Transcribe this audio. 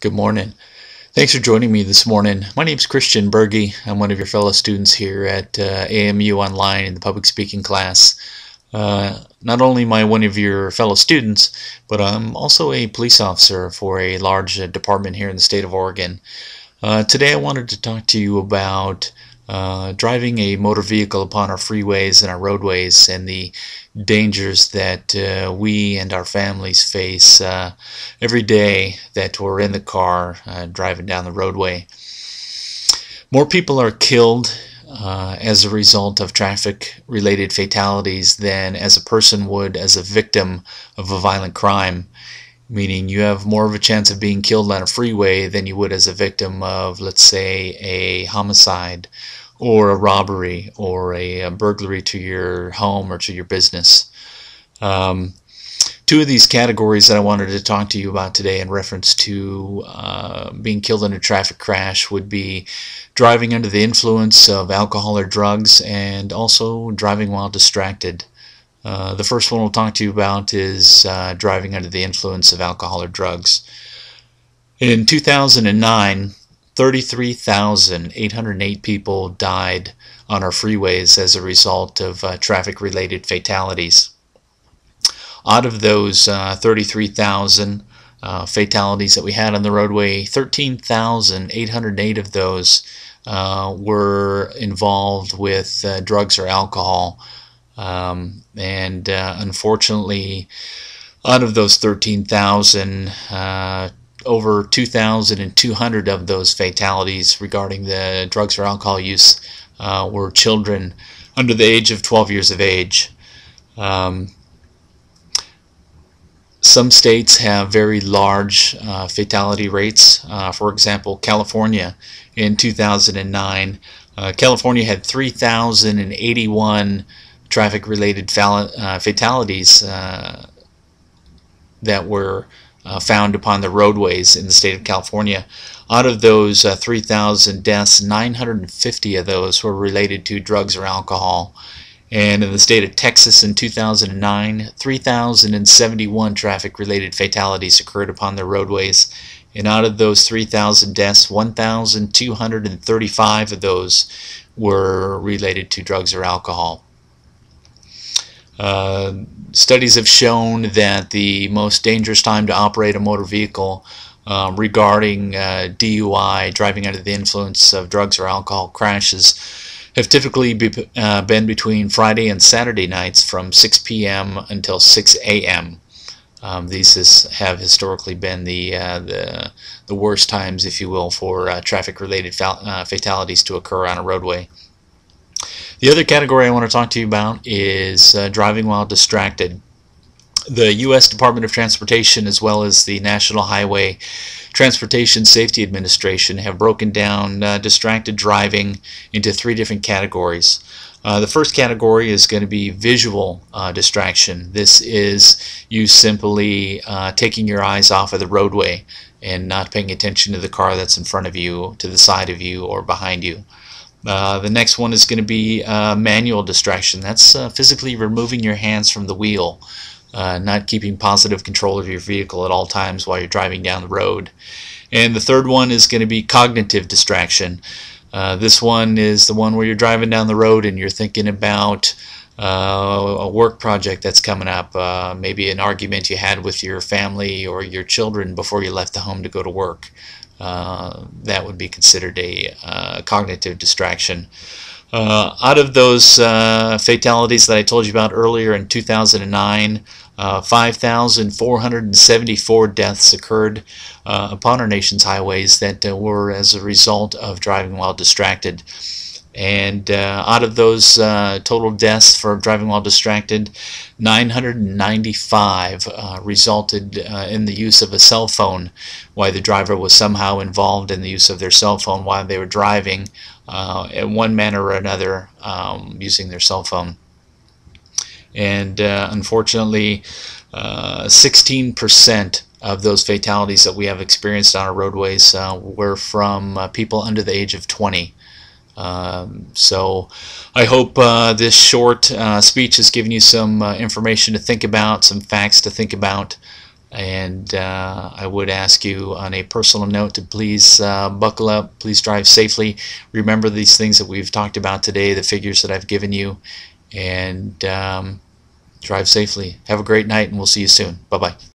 Good morning. Thanks for joining me this morning. My name is Christian Berge. I'm one of your fellow students here at AMU Online in the public speaking class. Not only am I one of your fellow students, but I'm also a police officer for a large department here in the state of Oregon. Today I wanted to talk to you about driving a motor vehicle upon our freeways and our roadways and the dangers that we and our families face every day that we're in the car driving down the roadway. More people are killed as a result of traffic-related fatalities than as a person would as a victim of a violent crime. Meaning you have more of a chance of being killed on a freeway than you would as a victim of, let's say, a homicide or a robbery or a burglary to your home or to your business. Two of these categories that I wanted to talk to you about today in reference to being killed in a traffic crash would be driving under the influence of alcohol or drugs and also driving while distracted. The first one we'll talk to you about is driving under the influence of alcohol or drugs. In 2009, 33,808 people died on our freeways as a result of traffic-related fatalities. Out of those 33,000 fatalities that we had on the roadway, 13,808 of those were involved with drugs or alcohol. Unfortunately, out of those 13,000, over 2,200 of those fatalities regarding the drugs or alcohol use were children under the age of 12 years of age. Some states have very large fatality rates. For example, California in 2009, California had 3,081 traffic-related fatalities that were found upon the roadways in the state of California. Out of those 3,000 deaths, 950 of those were related to drugs or alcohol. And in the state of Texas in 2009, 3,071 traffic-related fatalities occurred upon the roadways. And out of those 3,000 deaths, 1,235 of those were related to drugs or alcohol. Studies have shown that the most dangerous time to operate a motor vehicle regarding DUI, driving under the influence of drugs or alcohol crashes, have typically been between Friday and Saturday nights from 6 p.m. until 6 a.m. These have historically been the worst times, if you will, for traffic-related fatalities to occur on a roadway. The other category I want to talk to you about is driving while distracted. The U.S. Department of Transportation as well as the National Highway Transportation Safety Administration have broken down distracted driving into three different categories. The first category is going to be visual distraction. This is you simply taking your eyes off of the roadway and not paying attention to the car that's in front of you, to the side of you, or behind you. The next one is going to be manual distraction. That's physically removing your hands from the wheel, not keeping positive control of your vehicle at all times while you're driving down the road. And the third one is going to be cognitive distraction. This one is the one where you're driving down the road and you're thinking about a work project that's coming up, maybe an argument you had with your family or your children before you left the home to go to work. That would be considered a cognitive distraction. Out of those fatalities that I told you about earlier in 2009, 5,474 deaths occurred upon our nation's highways that were as a result of driving while distracted. And out of those total deaths for driving while distracted, 995 resulted in the use of a cell phone, while the driver was somehow involved in the use of their cell phone while they were driving in one manner or another using their cell phone. And unfortunately, 16% of those fatalities that we have experienced on our roadways were from people under the age of 20. So I hope this short speech has given you some information to think about, some facts to think about. And I would ask you on a personal note to please buckle up, please drive safely. Remember these things that we've talked about today, the figures that I've given you, and drive safely. Have a great night, and we'll see you soon. Bye-bye.